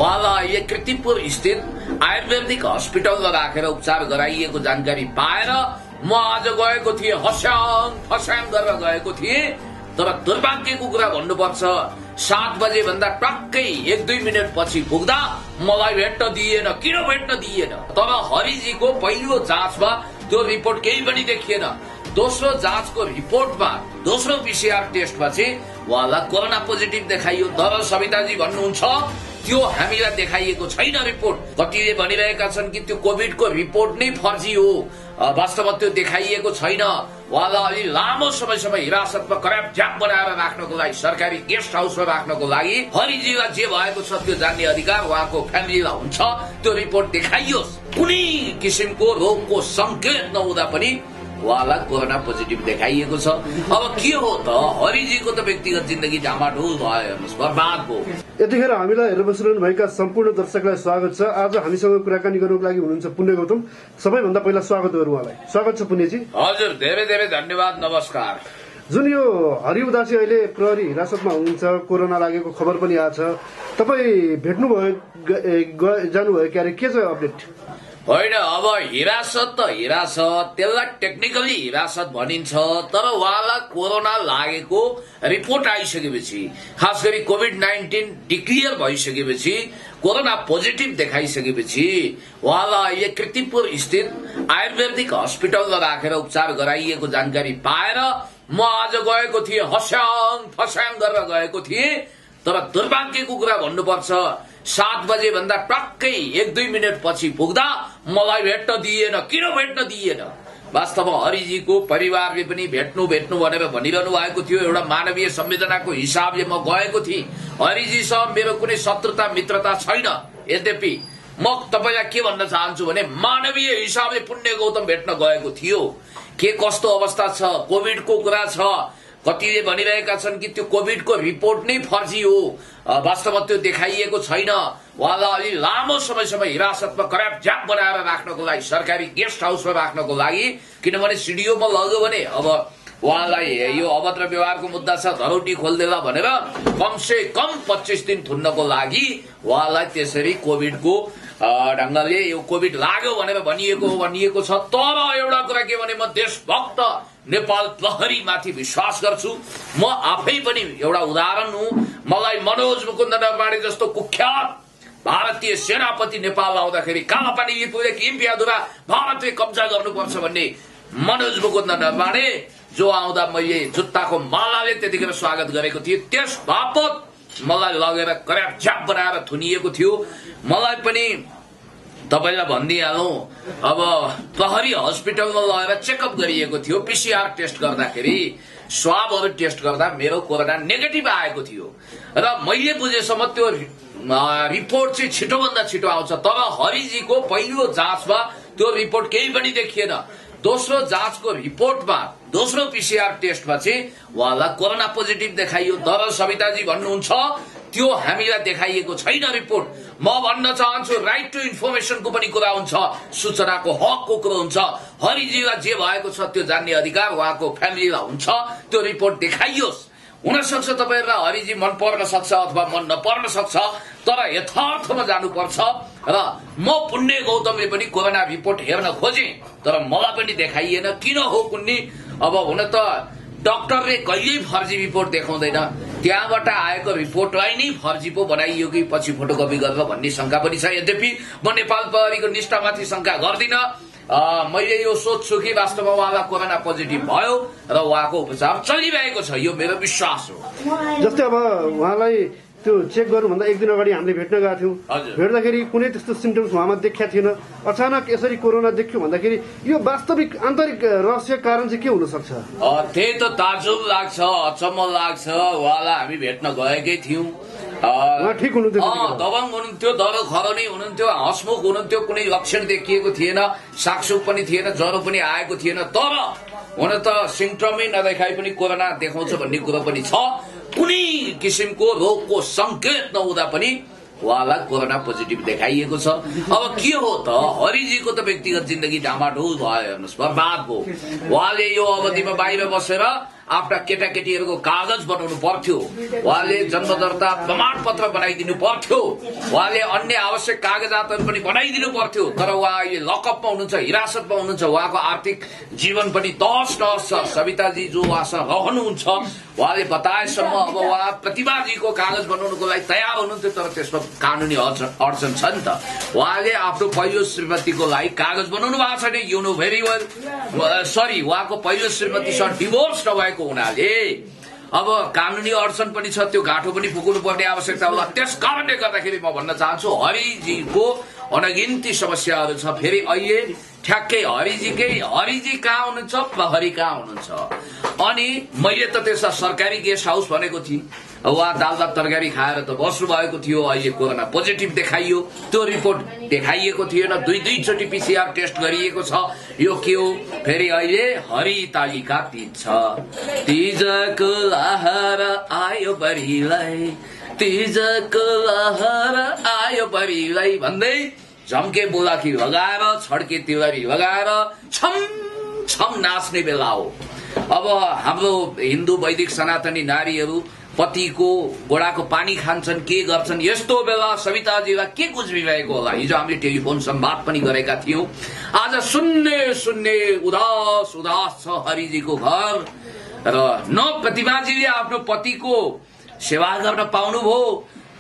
उहाँलाई कृतिपुर स्थित आयुर्वेदिक हस्पिटलमा राखेर उपचार गराइएको जानकारी पाएर म आज गएको थिएँ, हस्याङ फस्याङ गरेर गएको थिएँ। तर दुर्भाग्यको कुरा भन्नुपर्छ, 7 बजे भन्दा टक्कै 1-2 मिनट पछि पुग्दा मलाई भेट्न दिएन। किन भेट्न दिएन? तर हरिजीको पहिलो जाँचमा त्यो रिपोर्ट केही पनि देखिएन। दोस्रो जाँचको रिपोर्टमा, दोस्रो पीसीआर टेस्टमा चाहिँ उहाँलाई कोरोना पोजिटिभ देखाइयो। तर सविताजी भन्नुहुन्छ त्यो हामीलाई देखाइएको छैन रिपोर्ट। कतिले भनिरहेका छन् कि त्यो कोभिडको रिपोर्ट नै फर्जी हो। वास्तवमा त्यो देखाइएको छैन। उहाँलाई अलि लामो समयसम्म हिरासतमा कराप झ्याप बनाएर राख्नको लागि, सरकारी गेस्ट हाउसमा राख्नको लागि हरिजीलाई जे भएको छ त्यो जान्ने अधिकार उहाँको फ्यामिलीलाई हुन्छ। त्यो रिपोर्ट देखाइयोस्। कुनै किसिमको रोगको संकेत नहुँदा पनि उहाँलाई कोरोना पोजिटिभ देखाइएको छ। अब के हो त? हरिजीको त व्यक्तिगत जिन्दगी डामाडोल भयो, हेर्नुहोस्, बर्बाद भयो। यतिखेर हामीलाई हेरेर बसिरहनु भएका सम्पूर्ण दर्शकलाई स्वागत छ। आज हामीसँग कुराकानी गर्नुको लागि हुनुहुन्छ पुण्य गौतम। सबैभन्दा पहिला स्वागत गरौँ उहाँलाई। स्वागत छ पुण्यजी। हजुर, धेरै धेरै धन्यवाद, नमस्कार। जुन यो हरि उदासी अहिले प्रहरी हिरासतमा हुनुहुन्छ, कोरोना लागेको खबर पनि आएको छ, तपाईँ भेट्नुभयो, जानुभयो क्यारे? के छ अपडेट? होइन, अब हिरासत त हिरासत, त्यसलाई टेक्निकली हिरासत भनिन्छ। तर उहाँलाई कोरोना लागेको रिपोर्ट आइसकेपछि, खास गरी कोभिड-19 डिक्लियर भइसकेपछि, कोरोना पोजिटिभ देखाइसकेपछि उहाँलाई अहिले कृतिपुर स्थित आयुर्वेदिक हस्पिटलमा राखेर उपचार गराइएको जानकारी पाएर म आज गएको थिएँ, हस्याङ फस्याङ गरेर गएको थिएँ। तर दुर्भाग्यको कुरा भन्नुपर्छ, 7 बजे भन्दा टक्कै 1-2 मिनट पछि पुग्दा मलाई भेट्न दिएन। किन भेट्न दिएन? वास्तवमा हरिजीको परिवारले पनि भेट्नु भनेर भनिरहनु भएको थियो। एउटा मानवीय संवेदनाको हिसाबले म गएको थिएँ। हरिजीसँग मेरो कुनै शत्रुता मित्रता छैन। यद्यपि म तपाईलाई के भन्न चाहन्छु भने, मानवीय हिसाबले पुण्य गौतम भेट्न गएको थियो। के कस्तो अवस्था छ? कोभिडको कुरा छ। कतिले भनिरहेका छन् कि त्यो कोभिडको रिपोर्ट नै फर्जी हो। वास्तवमा त्यो देखाइएको छैन। उहाँलाई अलि लामो समयसम्म हिरासतमा कराप झ्याप बनाएर राख्नको लागि, सरकारी गेस्ट हाउसमा राख्नको लागि, किनभने सिडिओमा लग्यो भने अब उहाँलाई यो अभद्र व्यवहारको मुद्दा छ, धरौटी खोलिदेला भनेर कमसे कम 25 दिन थुन्नको लागि उहाँलाई त्यसरी कोभिडको ढंगले यो कोभिड लाग्यो भनेर भनिएको छ। तर एउटा कुरा के भने, म देशभक्त नेपाल प्रहरी माथि विश्वास गर्छु। म आफै पनि एउटा उदाहरण हुँ। मलाई मनोज मुकुन्द नरवाणे जस्तो कुख्यात भारतीय सेनापति नेपाल आउँदाखेरि कालापानी इम्पियादुरा भारतले कब्जा गर्नुपर्छ भन्ने मनोज मुकुन्द नरवाणे जो आउँदा मैले जुत्ताको मालाले त्यतिखेर स्वागत गरेको थिएँ। त्यस बापत मलाई लगेर कराप झ्याप बनाएर थुनिएको थियो। मलाई पनि तपाईलाई भनिदिइहालौं, अब प्रहरी हस्पिटलमा लगेर चेकअप गरिएको थियो। पीसीआर टेस्ट गर्दाखेरि, स्वाबहरू टेस्ट गर्दा मेरो कोरोना नेगेटिभ आएको थियो र मैले बुझेसम्म त्यो रिपोर्ट चाहिँ छिटोभन्दा छिटो आउँछ। तर हरिजीको पहिलो जाँचमा त्यो रिपोर्ट केही पनि देखिएन। दोस्रो जाँचको रिपोर्टमा, दोस्रो पीसीआर टेस्टमा चाहिँ उहाँलाई कोरोना पोजिटिभ देखाइयो। तर सविताजी भन्नुहुन्छ त्यो हामीलाई देखाइएको छैन रिपोर्ट। म भन्न चाहन्छु, राइट टु इन्फर्मेसनको पनि कुरा हुन्छ, सूचनाको हकको कुरा हुन्छ। हरिजीलाई जे भएको छ त्यो जान्ने अधिकार उहाँको फ्यामिलीलाई हुन्छ। त्यो रिपोर्ट देखाइयोस्। हुनसक्छ तपाईहरुलाई हरिजी मन पर्न सक्छ अथवा मन नपर्न सक्छ, तर यथार्थमा जानुपर्छ। र म पुण्य गौतमले पनि कोरोना रिपोर्ट हेर्न खोजे, तर मलाई पनि देखाइएन। किन हो कुन्नी? अब हुन त डाक्टरले कहिल्यै फर्जी रिपोर्ट देखाउँदैन। त्यहाँबाट आएको रिपोर्टलाई नै फर्जी पो बनाइयो कि पछि फोटोकपी गरेर भन्ने शंका पनि छ। यद्यपि म नेपाल प्रहरीको निष्ठामाथि शंका गर्दिन। मैले यो सोच्छु कि वास्तवमा उहाँलाई कोरोना पोजिटिभ भयो र उहाँको उपचार चलिरहेको छ, यो मेरो विश्वास हो। जस्तै अब उहाँलाई त्यो चेक गर्नुभन्दा एक दिन अगाडि हामीले भेट्न गएको थियौं। भेट्दाखेरि कुनै त्यस्तो सिम्टम्स उहाँमा देखिया थिएन। अचानक यसरी कोरोना देखियो भन्दाखेरि यो वास्तविक आन्तरिक रहस्य कारण चाहिँ के हुन सक्छ? त्यही त ताजुब लाग्छ, अचम्म लाग्छ। उहाँलाई हामी भेट्न गएकै थियौं। ठिक हुनुहुन्थ्यो, दबङ हुनुहुन्थ्यो, दरो खरानी हुनुहुन्थ्यो, हसमुख हुनुहुन्थ्यो, कुनै लक्षण देखिएको थिएन, सागसुग पनि थिएन, ज्वरो पनि आएको थिएन। तर हुन त सिम्टमै नदेखाइ पनि कोरोना देखाउँछ भन्ने कुरो पनि छ। कुनै किसिमको रोगको संकेत नहुँदा पनि उहाँलाई कोरोना पोजिटिभ देखाइएको छ। अब के हो त? हरिजीको त व्यक्तिगत जिन्दगी डामाडोल भयो, हेर्नुहोस्, बर्बाद भयो। उहाँले यो अवधिमा बाहिर बसेर आफ्ना केटाकेटीहरूको कागज बनाउनु पर्थ्यो, उहाँले जन्मदर्ता प्रमाणपत्र बनाइदिनु पर्थ्यो, उहाँले अन्य आवश्यक कागजातहरू पनि बनाइदिनु पर्थ्यो। तर उहाँ अहिले लकअपमा हुनुहुन्छ, हिरासतमा हुनुहुन्छ, उहाँको आर्थिक जीवन पनि तहस नहस छ। सविताजी जो उहाँसँग रहनुहुन्छ, उहाँले बताएसम्म अब उहाँ प्रतिभाजीको कागज बनाउनुको लागि तयार हुनुहुन्थ्यो, तर त्यसमा कानूनी अडचन छ नि त। उहाँले आफ्नो पहिलो श्रीमतीको लागि कागज बनाउनु भएको छैन, you know very well. Sorry, उहाँको पहिलो श्रीमतीसँग डिभोर्स नभएको हुनाले अब कानूनी अडचन पनि छ, त्यो गाँठो पनि फुक्नु पर्ने आवश्यकता होला। त्यस कारणले गर्दाखेरि म भन्न चाहन्छु हरिजीको अनगिन्ती समस्याहरू छ। फेरि अहिले ठ्याक्कै हरिजी कहाँ हुनुहुन्छ, प्रहरी कहाँ हुनुहुन्छ। अनि मैले त त्यसमा सरकारी गेस्ट हाउस भनेको थिएँ, उहाँ दाल भात तरकारी खाएर त बस्नु भएको थियो। अहिले कोरोना पोजिटिभ देखाइयो, त्यो रिपोर्ट देखाइएको थिएन, दुई चोटि PCR टेस्ट गरिएको छ। यो के हो? फेरि अहिले हरि तालिका तीज छ, तीजको लहर आयो बरिलाई, तीजको लहर आयो बरिलाई भन्दै झम्के बुलाकी लगाएर छड्के तिलरी लगाएर छम छम नाच्ने बेला हो। अब हाम्रो हिन्दू वैदिक सनातनी नारीहरू पतिको गोडाको पानी खान्छन्, के गर्छन्। यस्तो बेला सविताजीलाई के गुज्रिरहेको होला? हिजो हामीले टेलिफोन संवाद पनि गरेका थियौं। आज शून्य उदास छ हरिजीको घर, र न प्रतिभाजीले आफ्नो पतिको सेवा गर्न पाउनुभयो,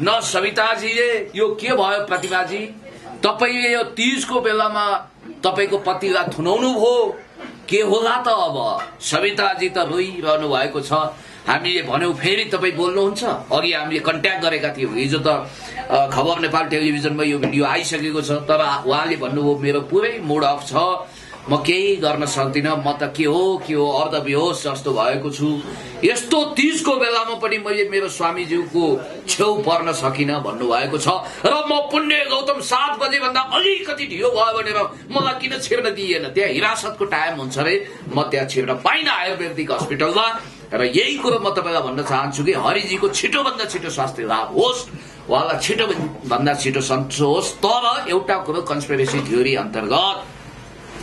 न सविताजीले। यो के भयो प्रतिभाजी? तपाईले यो तीजको बेलामा तपाईको पतिलाई थुनाउनु भयो, के होला त? अब सविताजी त रोइरहनु भएको छ। हामीले भन्यौं फेरि तपाईँ बोल्नुहुन्छ। अघि हामीले कन्ट्याक्ट गरेका थियौं, हिजो त खबर नेपाल टेलिभिजनमा यो भिडियो आइसकेको छ, तर उहाँले भन्नुभयो मेरो पुरै मुड अफ छ, म केही गर्न सक्दिनँ, म त के हो अर्धबेहोस जस्तो भएको छु। यस्तो तीजको बेलामा पनि मैले मेरो स्वामीज्यूको छेउ पर्न सकिनँ भन्नुभएको छ। र म पुण्य गौतम 7 बजे भन्दा अलिकति ढिलो भयो भनेर मलाई किन छिर्न दिएन? त्यहाँ हिरासतको टाइम हुन्छ रे, म त्यहाँ छिर्न पाइन आयुर्वेदिक हस्पिटलमा। र यही कुरो म तपाईलाई भन्न चाहन्छु कि हरिजीको छिटोभन्दा छिटो स्वास्थ्य लाभ होस्, उहाँलाई छिटोभन्दा छिटो सन्चो होस्। तर एउटा कुरो कन्स्पिरेसी थ्योरी अन्तर्गत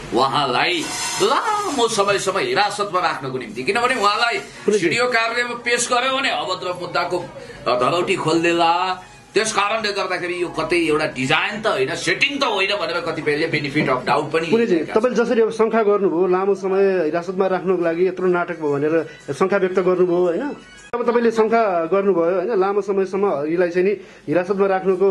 उहाँलाई लामो समयसम्म हिरासतमा राख्नको निम्ति, किनभने उहाँलाई सिडिओ कार्यालयमा पेश गर्यो भने अभद्र मुद्दाको धरौटी खोल्देला। त्यस कारणले गर्दाखेरि यो कतै एउटा डिजाइन त होइन, सेटिङ त होइन भनेर कतिपयले बेनिफिट अफ डाउट पनि। तपाईले जसरी अब शंका गर्नुभयो, लामो समय हिरासतमा राख्नको लागि यत्रो नाटक भयो भनेर शंका व्यक्त गर्नुभयो होइन, अब तपाईले शंका गर्नुभयो होइन, लामो समयसम्म हरिलाई चाहिँ नि हिरासतमा राख्नुको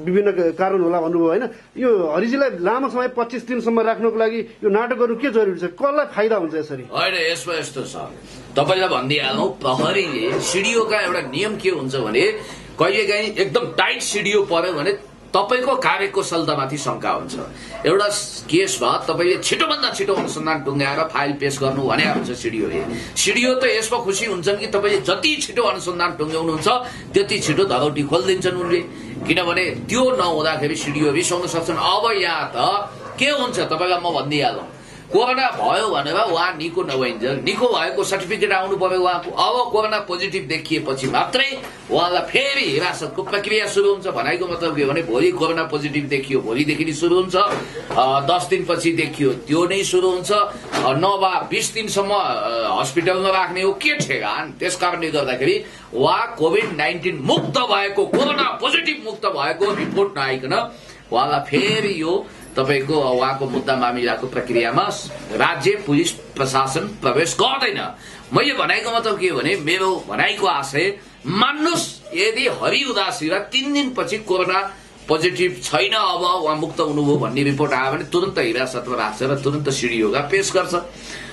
विभिन्न कारण होला भन्नुभयो होइन। यो हरिजीलाई लामो समय 25 दिनसम्म राख्नुको लागि यो नाटक गर्नु के जरुरी छ? कसलाई फाइदा हुन्छ यसरी? होइन, यसमा यस्तो छ, तपाईलाई भनिदिइहालौँ, प्रहरीले सिडिओका एउटा नियम के हुन्छ भने कहिलेकाहीँ एकदम टाइट सिडिओ पर्यो भने तपाईको कार्यकुशलतामाथि शंका हुन्छ। एउटा केसमा तपाईले छिटोभन्दा छिटो अनुसन्धान टुङ्ग्याएर फाइल पेश गर्नु भने हुन्छ सिडिओले। सिडिओ त यसमा खुसी हुन्छन् कि तपाईले जति छिटो अनुसन्धान टुङ्ग्याउनुहुन्छ त्यति छिटो धरौटी खोलिदिन्छन् उनले, किनभने त्यो नहुँदाखेरि सिडिओ रिसाउन सक्छन्। अब यहाँ त के हुन्छ तपाईलाई म भनिदिइहालौँ, कोरोना भयो भनेर उहाँ निको नभइन्छ, निको भएको सर्टिफिकेट आउनु पर्यो उहाँको। अब कोरोना पोजिटिभ देखिएपछि मात्रै उहाँलाई फेरि हिरासतको प्रक्रिया सुरु हुन्छ। भनाइको मतलब के भने भोलि कोरोना पोजिटिभ देखियो, भोलिदेखि नै सुरु हुन्छ, 10 दिनपछि देखियो त्यो नै सुरु हुन्छ, नभए 20 दिनसम्म हस्पिटलमा राख्ने हो के ठेगान। त्यस कारणले गर्दाखेरि उहाँ कोभिड-19 मुक्त भएको, कोरोना पोजिटिभ मुक्त भएको रिपोर्ट नआइकन उहाँलाई फेरि यो तपाईको उहाँको मुद्दा मामिलाको प्रक्रियामा राज्य पुलिस प्रशासन प्रवेश गर्दैन। मैले भनेको मतलब के हो भने, मेरो भनाइको आशय मान्नुस्, यदि हरि उदासीलाई 3 दिनपछि कोरोना पोजिटिभ छैन, अब उहाँ मुक्त हुनुभयो भन्ने रिपोर्ट आयो भने तुरन्त हिरासतमा राख्छ र तुरन्त सिडिओका पेश गर्छ,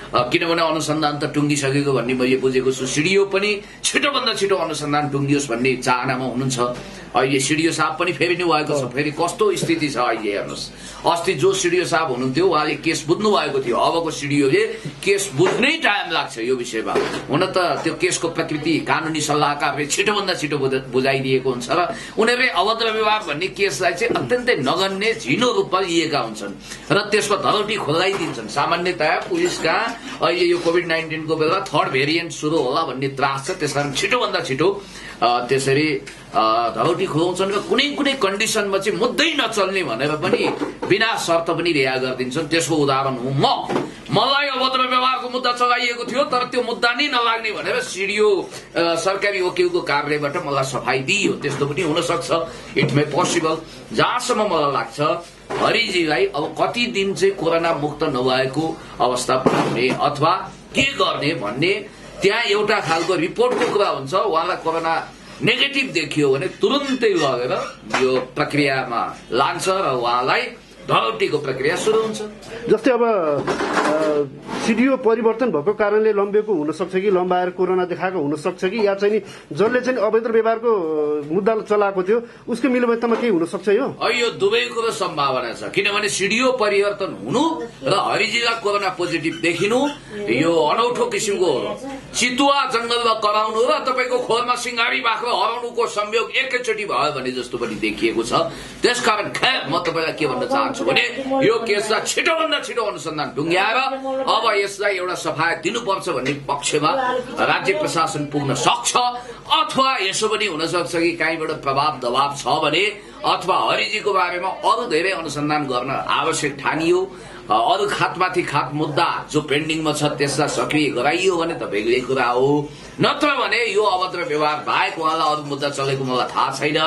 किनभने अनुसन्धान त टुङ्गिसकेको भन्ने मैले बुझेको छु। सिडिओ पनि छिटोभन्दा छिटो अनुसन्धान टुङ्गियोस् भन्ने चाहनामा हुनुहुन्छ। अहिले सिडिओ साहब पनि फेरि नै भएको छ। फेरि कस्तो स्थिति छ अहिले हेर्नुहोस्, अस्ति जो सिडिओ साहब हुनुहुन्थ्यो उहाँले केस बुझ्नु भएको थियो, अबको सिडिओले केस बुझ्नै टाइम लाग्छ यो विषयमा। हुन त त्यो केसको प्रकृति कानूनी सल्लाहकारले छिटोभन्दा छिटो बुझाइदिएको हुन्छ र उनीहरूले अभद्र व्यवहार भन्ने केसलाई चाहिँ अत्यन्तै नगन्य झिनो रूपमा लिएका हुन्छन् र त्यसमा धरौटी खोलाइदिन्छन्। सामान्यतया पुलिसका अहिले यो कोभिड-19 को बेला 3rd भेरिएन्ट सुरु होला भन्ने त्रास छ, त्यसकारण छिटोभन्दा छिटो त्यसरी धरौटी खुवाउँछन् र कुनै कुनै कन्डिसनमा चाहिँ मुद्दै नचल्ने भनेर पनि बिना शर्त पनि रिहा गरिदिन्छन्। त्यसको उदाहरण हो मलाई अभद्र व्यवहारको मुद्दा चलाइएको थियो तर त्यो मुद्दा नै नलाग्ने भनेर सिडिओ सरकारी वकिलको कार्यालयबाट मलाई सफाई दिइयो। त्यस्तो पनि हुन सक्छ, इट मे पोसिबल। जहाँसम्म मलाई लाग्छ हरिजीलाई अब कति दिन चाहिँ कोरोना मुक्त नभएको अवस्था पुर्याउने अथवा के गर्ने भन्ने त्यहाँ एउटा खालको रिपोर्टको कुरा हुन्छ। उहाँलाई कोरोना नेगेटिभ देखियो भने तुरुन्तै लगेर यो प्रक्रियामा लान्छ र उहाँलाई धरौटीको प्रक्रिया सुरु हुन्छ। जस्तै अब सिडिओ परिवर्तन भएको कारणले लम्बिएको हुन सक्छ कि लम्बाएर कोरोना देखाएको हुन सक्छ कि या चाहिँ जसले चाहिँ अवैध व्यवहारको मुद्दा चलाएको थियो उसको मिलोमतमा केही हुन सक्छ यो दुवै कुरो सम्भावना छ। किनभने सिडिओ परिवर्तन हुनु र हरिजीलाई कोरोना पोजिटिभ देखिनु यो अनौठो किसिमको चितुवा जंगलमा कराउनु र तपाईको खोरमा सिंगारी बाख्रो हराउनुको संयोग एकैचोटि भयो भने जस्तो पनि देखिएको छ। त्यसकारण खैर म तपाईलाई के भन्न चाहन्छु भने यो केसलाई छिटोभन्दा छिटो अनुसन्धान ढुङ्ग्याएर अब यसलाई एउटा सफाया दिनुपर्छ भन्ने पक्षमा राज्य प्रशासन पुग्न सक्छ। अथवा यसो पनि हुन सक्छ कि कहीँबाट प्रभाव दबाव छ भने अथवा हरिजीको बारेमा अरू धेरै अनुसन्धान गर्न आवश्यक ठानियो, अरू खातमाथि खात मुद्दा जो पेन्डिङमा छ त्यसलाई सक्रिय गराइयो भने त बेग्लै कुरा हो। नत्र भने यो अभद्र व्यवहार बाहेक उहाँलाई अरू मुद्दा चलेको मलाई थाहा छैन।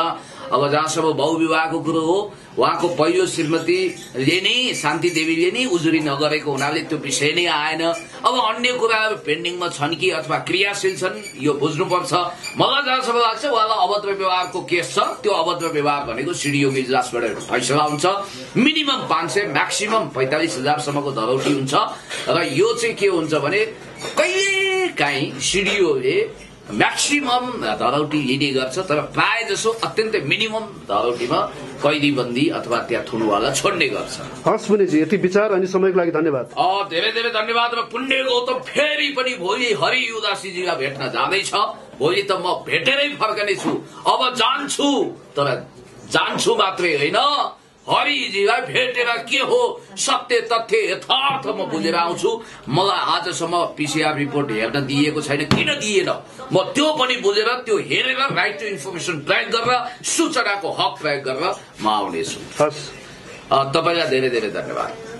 अब जहाँसम्म बहुविवाहको कुरो हो, उहाँको पहिलो श्रीमतीले नै शान्ति देवीले नै उजुरी नगरेको हुनाले त्यो विषय नै आएन। अब अन्य कुराहरू पेन्डिङमा छन् कि अथवा क्रियाशील छन् यो बुझ्नुपर्छ। मलाई जहाँसम्म लाग्छ उहाँलाई अभद्र व्यवहारको केस छ, त्यो अभद्र व्यवहार भनेको सिडिओको इजलासबाट फैसला हुन्छ। मिनिमम 500 म्याक्सिमम 45,000 सम्मको धरौटी हुन्छ र यो चाहिँ के हुन्छ भने कहिले काहीँ सिडिओले म्याक्सिमम धरौटी लिने गर्छ तर प्राय जसो अत्यन्तै मिनिमम धरौटीमा कैदीबन्दी अथवा त्यहाँ थुनुवाला छोड्ने गर्छ। हस् मुनिजी, यति विचार अनि समयको लागि धन्यवाद। धेरै धेरै धन्यवाद। र पुण्य गौतम फेरि पनि भोलि हरि उदासीजीलाई भेट्न जाँदैछ। भोलि त म भेटेरै फर्कने छु। अब जान्छु तर जान्छु मात्रै होइन, हरिजीलाई भेटेर के हो सत्य तथ्य यथार्थ म बुझेर आउँछु। मलाई आजसम्म पीसीआर रिपोर्ट हेर्न दिएको छैन, किन दिएन म त्यो पनि बुझेर त्यो हेरेर राइट टु इन्फर्मेसन प्रयोग गरेर सूचनाको हक प्रयोग गरेर म आउनेछु। तपाईँलाई धेरै धेरै धन्यवाद।